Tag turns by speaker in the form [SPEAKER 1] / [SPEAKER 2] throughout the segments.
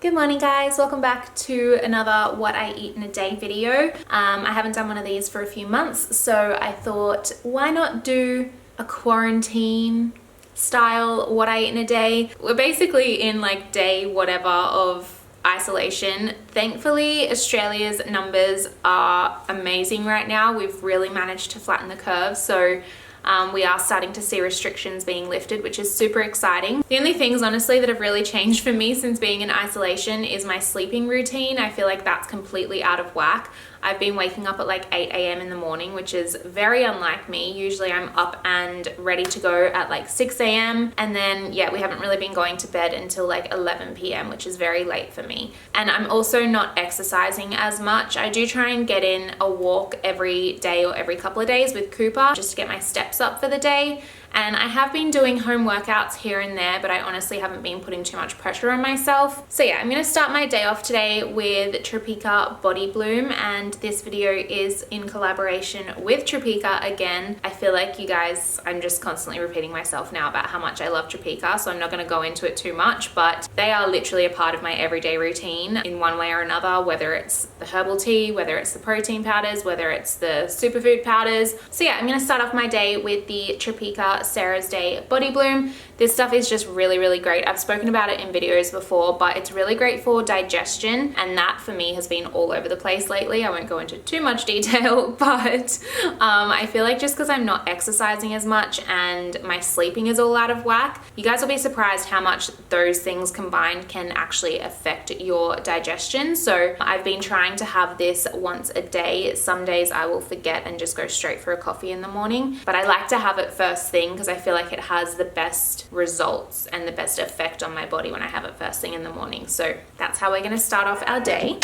[SPEAKER 1] Good morning guys, welcome back to another what I eat in a day video. I haven't done one of these for a few months, so I thought why not do a quarantine style what I eat in a day. We're basically in like day whatever of isolation. Thankfully, Australia's numbers are amazing right now. We've really managed to flatten the curve, so we are starting to see restrictions being lifted, which is super exciting. The only things honestly that have really changed for me since being in isolation is my sleeping routine. I feel like that's completely out of whack. I've been waking up at like 8 a.m. in the morning, which is very unlike me. Usually I'm up and ready to go at like 6 a.m. and then yeah, we haven't really been going to bed until like 11 p.m., which is very late for me. And I'm also not exercising as much. I do try and get in a walk every day or every couple of days with Cooper just to get my steps up for the day. And I have been doing home workouts here and there, but I honestly haven't been putting too much pressure on myself. So yeah, I'm gonna start my day off today with Tropeaka Body Bloom, and this video is in collaboration with Tropeaka again. I feel like you guys, I'm just constantly repeating myself now about how much I love Tropeaka, so I'm not gonna go into it too much, but they are literally a part of my everyday routine in one way or another, whether it's the herbal tea, whether it's the protein powders, whether it's the superfood powders. So yeah, I'm gonna start off my day with the Tropeaka Sarah's Day Body Bloom. This stuff is just really great. I've spoken about it in videos before, but it's really great for digestion, and that for me has been all over the place lately. I won't go into too much detail, but I feel like just because I'm not exercising as much and my sleeping is all out of whack, you guys will be surprised how much those things combined can actually affect your digestion. So I've been trying to have this once a day. Some days I will forget and just go straight for a coffee in the morning, but I like to have it first thing because I feel like it has the best results and the best effect on my body when I have it first thing in the morning. So that's how we're going to start off our day.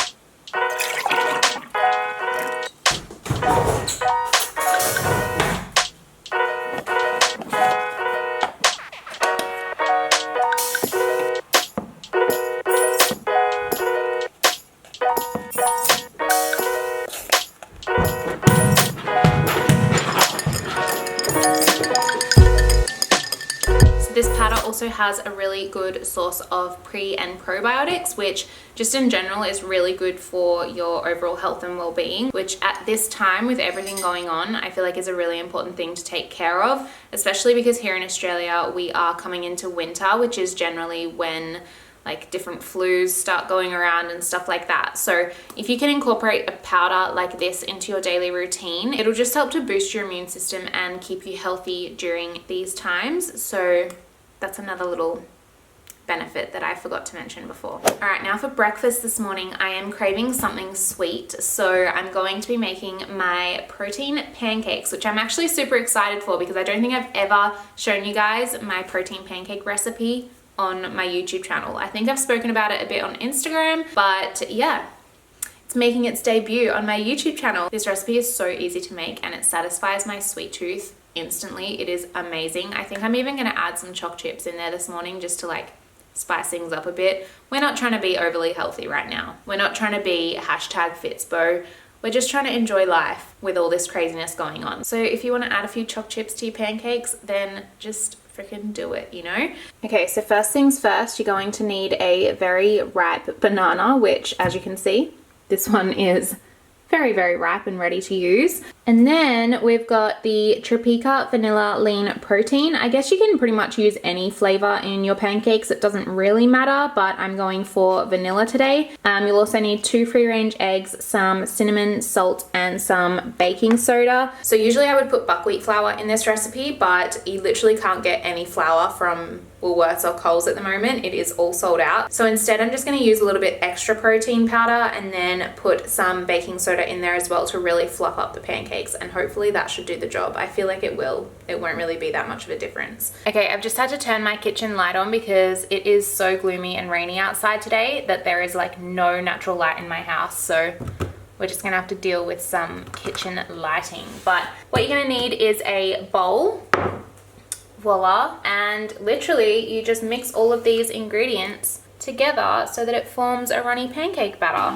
[SPEAKER 1] This powder also has a really good source of pre and probiotics, which just in general is really good for your overall health and well-being, which at this time with everything going on, I feel like is a really important thing to take care of, especially because here in Australia, we are coming into winter, which is generally when like different flus start going around and stuff like that. So if you can incorporate a powder like this into your daily routine, it'll just help to boost your immune system and keep you healthy during these times. So that's another little benefit that I forgot to mention before. All right, now for breakfast this morning, I am craving something sweet. So I'm going to be making my protein pancakes, which I'm actually super excited for because I don't think I've ever shown you guys my protein pancake recipe on my YouTube channel. I think I've spoken about it a bit on Instagram, but yeah, it's making its debut on my YouTube channel. This recipe is so easy to make and it satisfies my sweet tooth instantly. It is amazing. I think I'm even gonna add some choc chips in there this morning just to like spice things up a bit. We're not trying to be overly healthy right now. We're not trying to be #Fitspo. We're just trying to enjoy life with all this craziness going on. So if you want to add a few choc chips to your pancakes, then just freaking do it, you know? Okay, so first things first, you're going to need a very ripe banana, which as you can see, this one is very ripe and ready to use. And then we've got the Tropeaka Vanilla Lean Protein. I guess you can pretty much use any flavor in your pancakes. It doesn't really matter, but I'm going for vanilla today. You'll also need 2 free-range eggs, some cinnamon, salt, and some baking soda. So usually I would put buckwheat flour in this recipe, but you literally can't get any flour from Woolworths or Coles at the moment. It is all sold out. So instead I'm just going to use a little bit extra protein powder and then put some baking soda in there as well to really fluff up the pancakes, and hopefully that should do the job. I feel like it will. It won't really be that much of a difference. Okay, I've just had to turn my kitchen light on because it is so gloomy and rainy outside today that there is like no natural light in my house. So we're just gonna have to deal with some kitchen lighting. But what you're gonna need is a bowl. Voila, and literally you just mix all of these ingredients together so that it forms a runny pancake batter.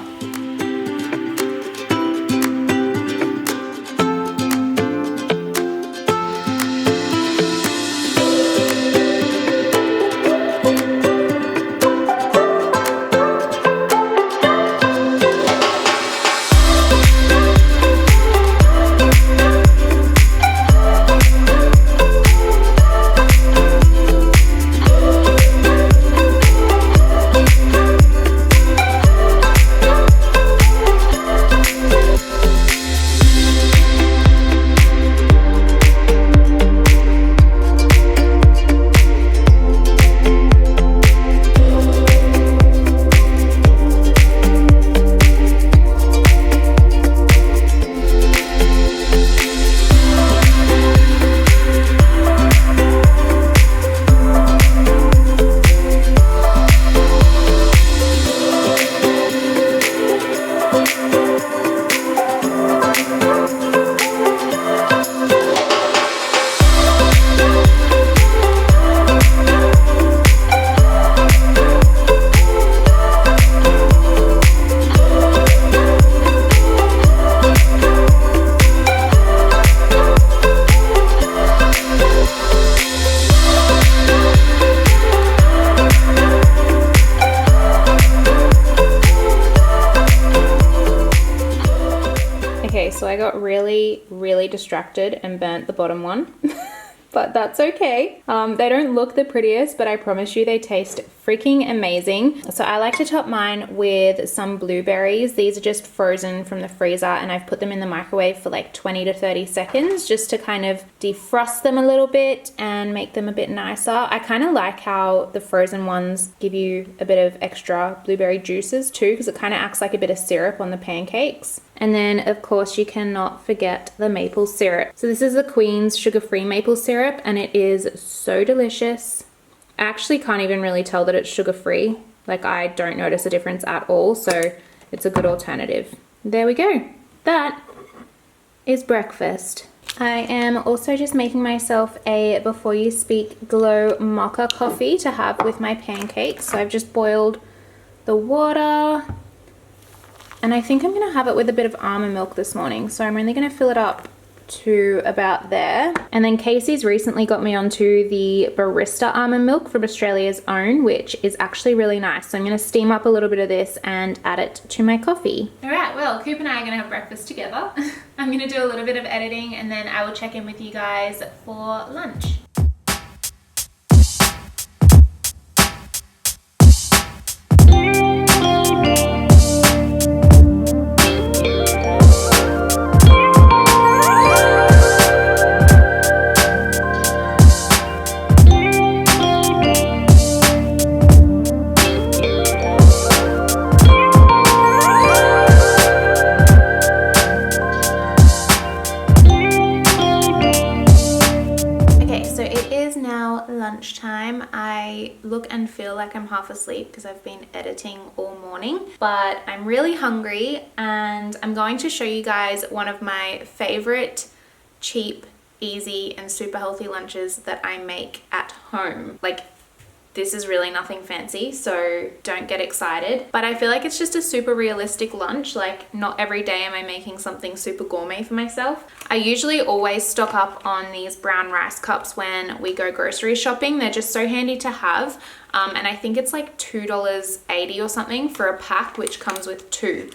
[SPEAKER 1] I got really, really distracted and burnt the bottom one. But that's okay. They don't look the prettiest, but I promise you they taste freaking amazing. So I like to top mine with some blueberries. These are just frozen from the freezer, and I've put them in the microwave for like 20 to 30 seconds just to kind of defrost them a little bit and make them a bit nicer. I kind of like how the frozen ones give you a bit of extra blueberry juices too, because it kind of acts like a bit of syrup on the pancakes. And then, of course, you cannot forget the maple syrup. So this is the Queen's sugar-free maple syrup, and it is so delicious. I actually can't even really tell that it's sugar-free. Like, I don't notice a difference at all, so it's a good alternative. There we go. That is breakfast. I am also just making myself a Before You Speak Glow mocha coffee to have with my pancakes. So I've just boiled the water. And I think I'm going to have it with a bit of almond milk this morning. So I'm only going to fill it up to about there. And then Casey's recently got me onto the barista almond milk from Australia's Own, which is actually really nice. So I'm going to steam up a little bit of this and add it to my coffee. All right, well, Coop and I are going to have breakfast together. I'm going to do a little bit of editing, and then I will check in with you guys for lunch. Lunchtime. I look and feel like I'm half asleep because I've been editing all morning, but I'm really hungry, and I'm going to show you guys one of my favorite cheap, easy, and super healthy lunches that I make at home. Like, this is really nothing fancy, so don't get excited. But I feel like it's just a super realistic lunch. Like, not every day am I making something super gourmet for myself. I usually always stock up on these brown rice cups when we go grocery shopping. They're just so handy to have. And I think it's like $2.80 or something for a pack, which comes with 2.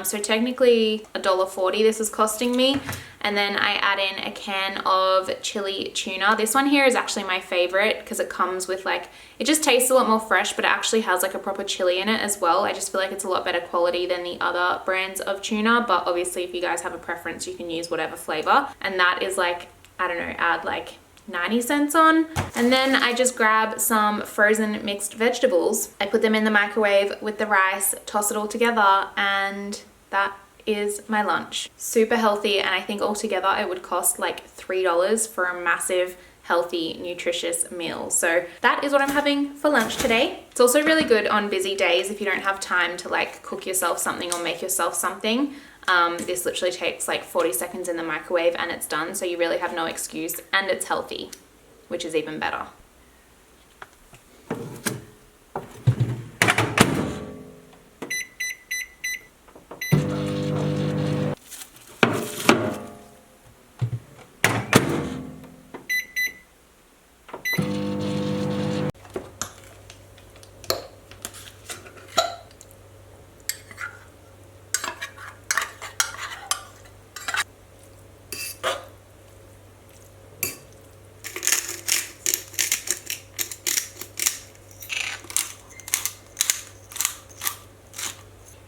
[SPEAKER 1] So technically $1.40 this is costing me. And then I add in a can of chili tuna. This one here is actually my favorite because it comes with like, it just tastes a lot more fresh, but it actually has like a proper chili in it as well. I just feel like it's a lot better quality than the other brands of tuna, but obviously if you guys have a preference, you can use whatever flavor. And that is like, I don't know, add like 90 cents on. And then I just grab some frozen mixed vegetables. I put them in the microwave with the rice, toss it all together, and that is my lunch. Super healthy, and I think altogether it would cost like $3 for a massive, healthy, nutritious meal. So that is what I'm having for lunch today. It's also really good on busy days if you don't have time to like cook yourself something or make yourself something. This literally takes like 40 seconds in the microwave and it's done, so you really have no excuse, and it's healthy, which is even better.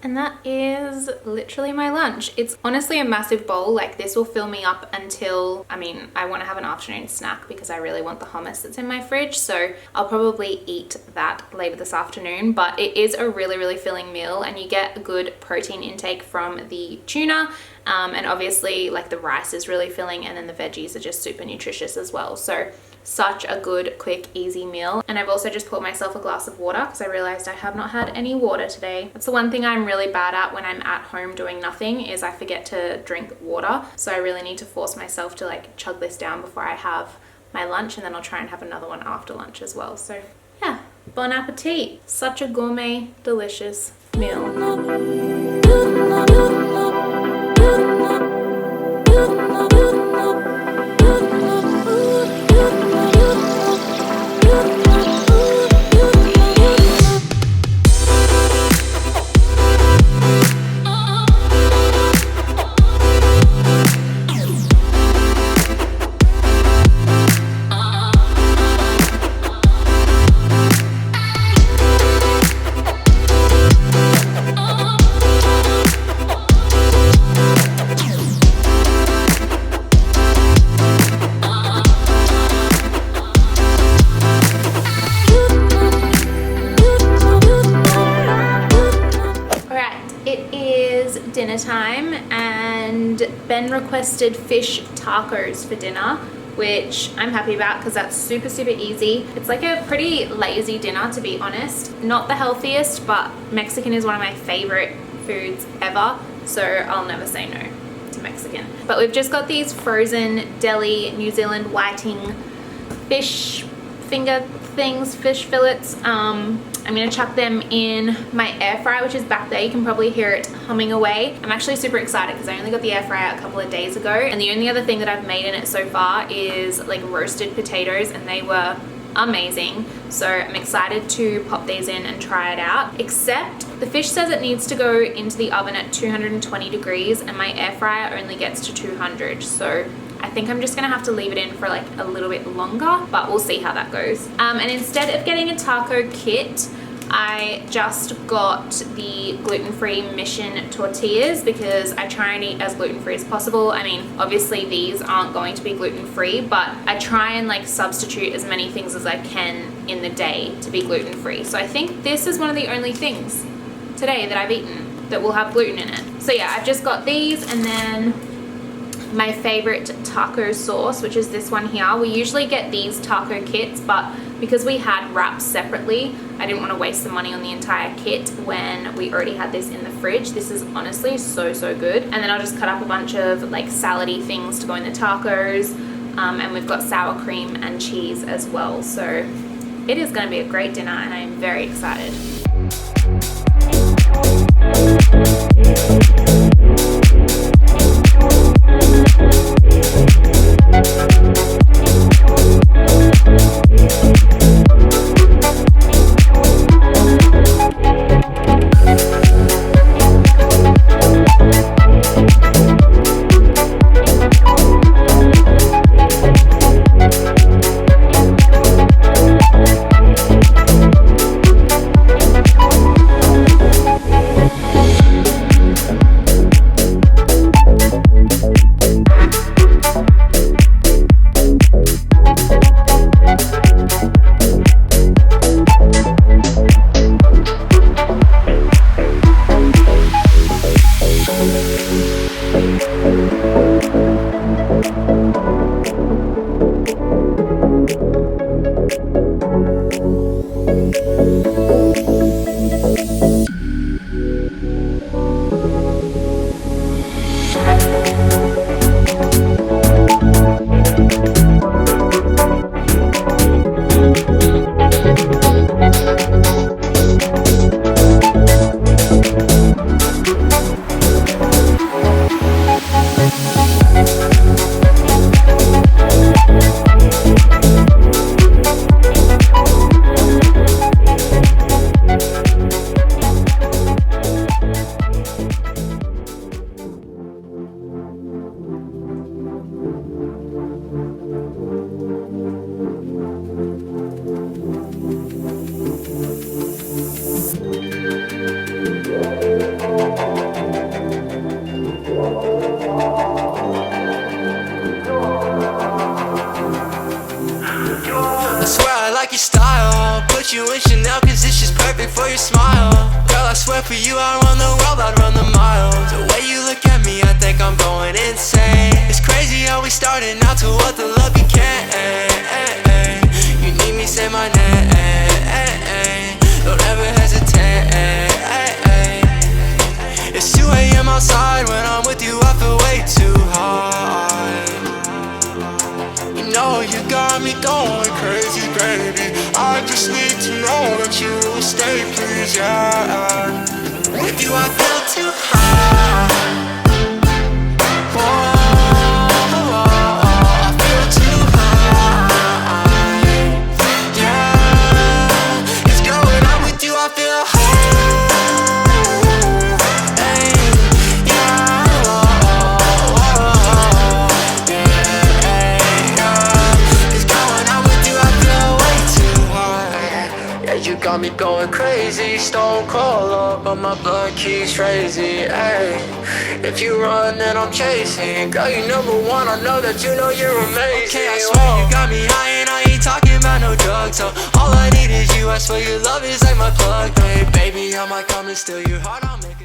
[SPEAKER 1] And that is literally my lunch. It's honestly a massive bowl. Like, this will fill me up until, I mean, I want to have an afternoon snack because I really want the hummus that's in my fridge. So I'll probably eat that later this afternoon, but it is a really, really filling meal, and you get a good protein intake from the tuna. And obviously like the rice is really filling, and then the veggies are just super nutritious as well. So such a good, quick, easy meal. And I've also just poured myself a glass of water because I realized I have not had any water today. That's the one thing I'm really bad at when I'm at home doing nothing, is I forget to drink water. So I really need to force myself to like chug this down before I have my lunch, and then I'll try and have another one after lunch as well. So yeah, bon appetit. Such a gourmet, delicious meal. It is dinner time and Ben requested fish tacos for dinner, which I'm happy about because that's super easy. It's like a pretty lazy dinner, to be honest. Not the healthiest, but Mexican is one of my favorite foods ever, so I'll never say no to Mexican. But we've just got these frozen deli New Zealand whiting fish finger things, fish fillets. I'm gonna chuck them in my air fryer, which is back there. You can probably hear it humming away. I'm actually super excited because I only got the air fryer a couple of days ago, and the only other thing that I've made in it so far is like roasted potatoes, and they were amazing. So I'm excited to pop these in and try it out, except the fish says it needs to go into the oven at 220 degrees and my air fryer only gets to 200. So I think I'm just gonna have to leave it in for like a little bit longer, but we'll see how that goes. And instead of getting a taco kit, I just got the gluten-free Mission tortillas because I try and eat as gluten-free as possible. I mean, obviously these aren't going to be gluten-free, but I try and like substitute as many things as I can in the day to be gluten-free. So I think this is one of the only things today that I've eaten that will have gluten in it. So yeah, I've just got these, and then my favorite taco sauce, which is this one here. We usually get these taco kits, but because we had wraps separately, I didn't want to waste the money on the entire kit when we already had this in the fridge. This is honestly so good. And then I'll just cut up a bunch of like salady things to go in the tacos, and we've got sour cream and cheese as well. So it is going to be a great dinner and I am very excited.
[SPEAKER 2] For your smile, girl, I swear for you I'd run the world, I'd run the miles. The way you look at me, I think I'm going insane. It's crazy how we started out to what the love became. You need me, say my name. Don't ever hesitate. It's 2 a.m. outside, when I'm with you I feel way too high. You know you got me going crazy, baby. I just need to know that you will stay, please, yeah. With you I feel too high. I feel too high. Yeah, it's going on with you, I feel high. You got me going crazy, stone cold up, but my blood keeps crazy, ayy. If you run, then I'm chasing. Girl, you number one, I know that you know you're amazing. Okay, I swear you got me high and I ain't talking about no drugs. So all I need is you, I swear your love is like my plug, babe. Baby, I might come and steal your heart, I'll make